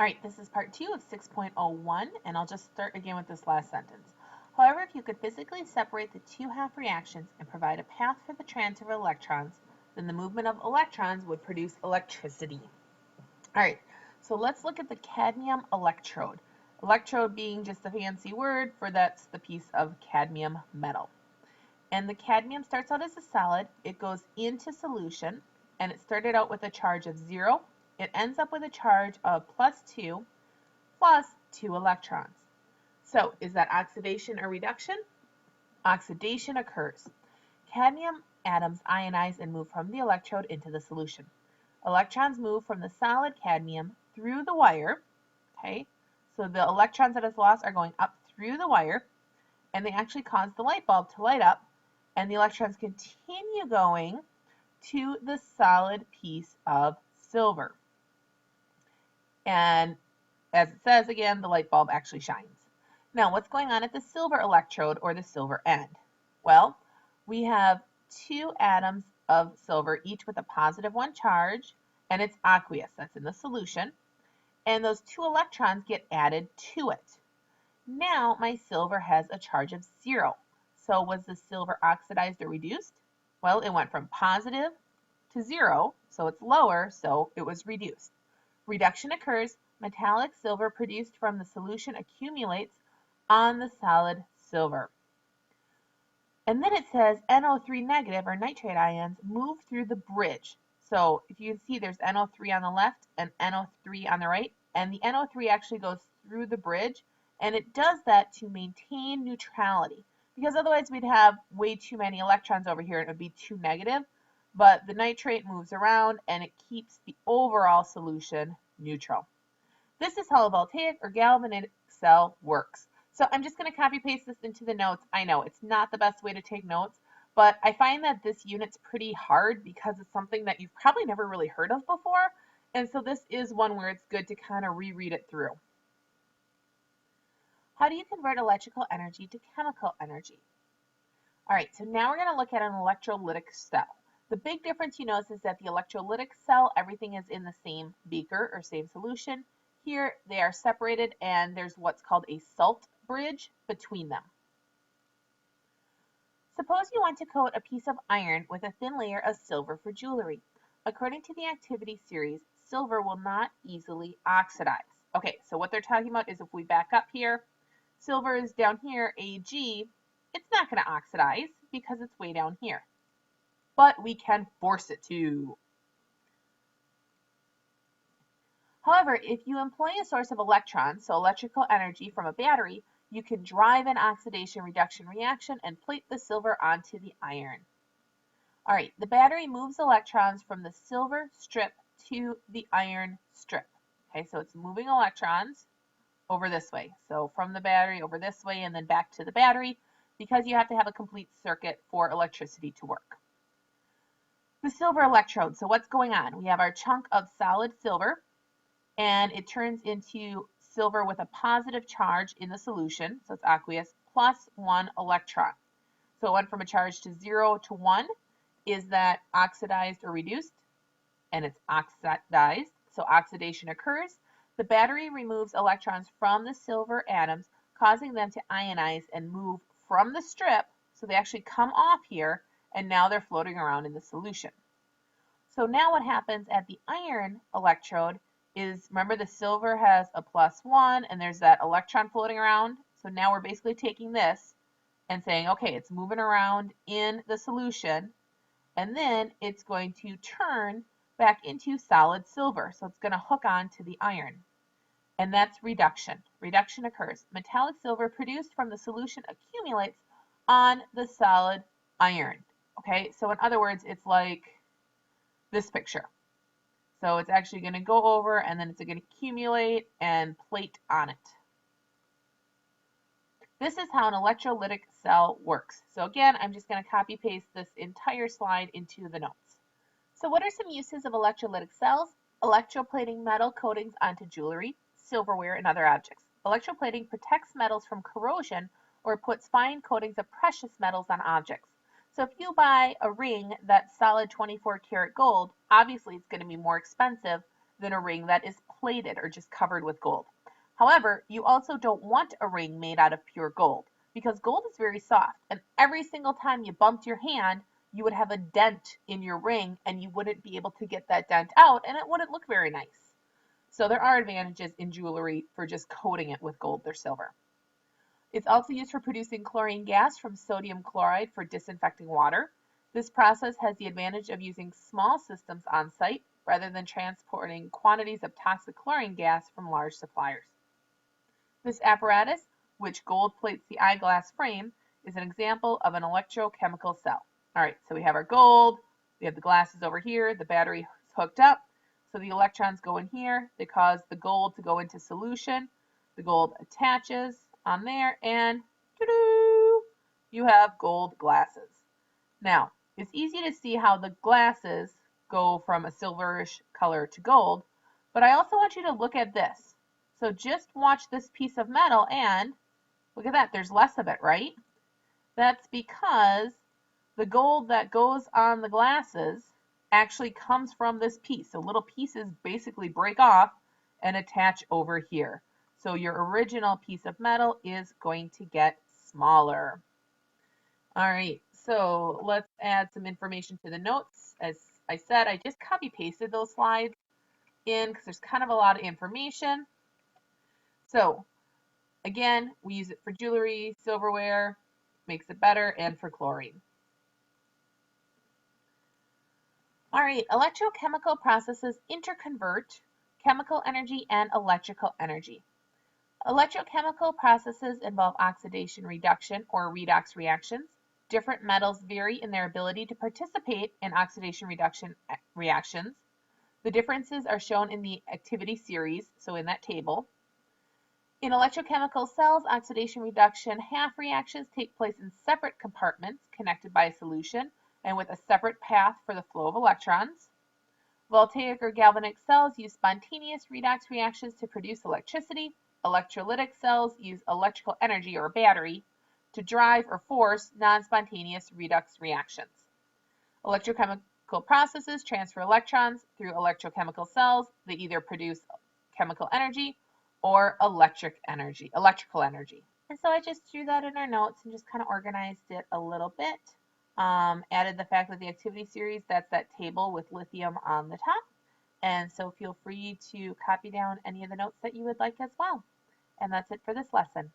All right, this is part 2 of 6.01, and I'll just start again with this last sentence. However, if you could physically separate the two half reactions and provide a path for the transfer of electrons, then the movement of electrons would produce electricity. All right, so let's look at the cadmium electrode. Electrode being just a fancy word for that's the piece of cadmium metal. And the cadmium starts out as a solid, it goes into solution, and it started out with a charge of 0. It ends up with a charge of +2 plus 2 electrons. So is that oxidation or reduction? Oxidation occurs. Cadmium atoms ionize and move from the electrode into the solution. Electrons move from the solid cadmium through the wire. Okay, so the electrons that it's lost are going up through the wire, and they actually cause the light bulb to light up, and the electrons continue going to the solid piece of silver. And as it says again, the light bulb actually shines. Now, what's going on at the silver electrode or the silver end? Well, we have two atoms of silver, each with a +1 charge, and it's aqueous, that's in the solution. And those 2 electrons get added to it. Now, my silver has a charge of 0. So was the silver oxidized or reduced? Well, it went from positive to 0, so it's lower, so it was reduced. Reduction occurs. Metallic silver produced from the solution accumulates on the solid silver. And then it says NO3 negative or nitrate ions move through the bridge. So if you can see, there's NO3 on the left and NO3 on the right, and the NO3 actually goes through the bridge, and it does that to maintain neutrality, because otherwise we'd have way too many electrons over here and it would be too negative. But the nitrate moves around and it keeps the overall solution neutral. This is how a voltaic or galvanic cell works. So I'm just going to copy paste this into the notes. I know it's not the best way to take notes, but I find that this unit's pretty hard because it's something that you've probably never really heard of before. And so this is one where it's good to kind of reread it through. How do you convert electrical energy to chemical energy? All right, so now we're going to look at an electrolytic cell. The big difference you notice is that the electrolytic cell, everything is in the same beaker or same solution. Here they are separated and there's what's called a salt bridge between them. Suppose you want to coat a piece of iron with a thin layer of silver for jewelry. According to the activity series, silver will not easily oxidize. Okay, so what they're talking about is if we back up here, silver is down here, Ag, it's not going to oxidize because it's way down here. But we can force it to. However, if you employ a source of electrons, so electrical energy from a battery, you can drive an oxidation-reduction reaction and plate the silver onto the iron. All right, the battery moves electrons from the silver strip to the iron strip. Okay, so it's moving electrons over this way. So from the battery over this way and then back to the battery, because you have to have a complete circuit for electricity to work. The silver electrode, so what's going on? We have our chunk of solid silver, and it turns into silver with a positive charge in the solution, so it's aqueous, +1 electron. So it went from a charge to 0 to 1. Is that oxidized or reduced? And it's oxidized, so oxidation occurs. The battery removes electrons from the silver atoms, causing them to ionize and move from the strip, so they actually come off here, and now they're floating around in the solution. So now what happens at the iron electrode is, remember the silver has a +1 and there's that electron floating around. So now we're basically taking this and saying, okay, it's moving around in the solution, and then it's going to turn back into solid silver. So it's going to hook on to the iron. And that's reduction. Reduction occurs. Metallic silver produced from the solution accumulates on the solid iron. Okay, so in other words, it's like this picture. So it's actually going to go over and then it's going to accumulate and plate on it. This is how an electrolytic cell works. So again, I'm just going to copy paste this entire slide into the notes. So what are some uses of electrolytic cells? Electroplating metal coatings onto jewelry, silverware, and other objects. Electroplating protects metals from corrosion or puts fine coatings of precious metals on objects. So if you buy a ring that's solid 24 karat gold, obviously it's going to be more expensive than a ring that is plated or just covered with gold. However, you also don't want a ring made out of pure gold because gold is very soft, and every single time you bumped your hand, you would have a dent in your ring and you wouldn't be able to get that dent out and it wouldn't look very nice. So there are advantages in jewelry for just coating it with gold or silver. It's also used for producing chlorine gas from sodium chloride for disinfecting water. This process has the advantage of using small systems on site rather than transporting quantities of toxic chlorine gas from large suppliers. This apparatus, which gold plates the eyeglass frame, is an example of an electrochemical cell. All right, so we have our gold, we have the glasses over here, the battery is hooked up, so the electrons go in here, they cause the gold to go into solution, the gold attaches on there, and you have gold glasses. Now, it's easy to see how the glasses go from a silverish color to gold, but I also want you to look at this. So just watch this piece of metal and look at that, there's less of it, right? That's because the gold that goes on the glasses actually comes from this piece. So little pieces basically break off and attach over here. So your original piece of metal is going to get smaller. All right, so let's add some information to the notes. As I said, I just copy pasted those slides in because there's kind of a lot of information. So again, we use it for jewelry, silverware, makes it better, and for chlorine. All right, electrochemical processes interconvert chemical energy and electrical energy. Electrochemical processes involve oxidation reduction or redox reactions. Different metals vary in their ability to participate in oxidation reduction reactions. The differences are shown in the activity series, so in that table. In electrochemical cells, oxidation reduction half reactions take place in separate compartments connected by a solution and with a separate path for the flow of electrons. Voltaic or galvanic cells use spontaneous redox reactions to produce electricity. Electrolytic cells use electrical energy or battery to drive or force non-spontaneous redox reactions. Electrochemical processes transfer electrons through electrochemical cells. They either produce chemical energy or electrical energy. And so I just threw that in our notes and just kind of organized it a little bit. Added the fact that the activity series, that's that table with lithium on the top. And so feel free to copy down any of the notes that you would like as well. And that's it for this lesson.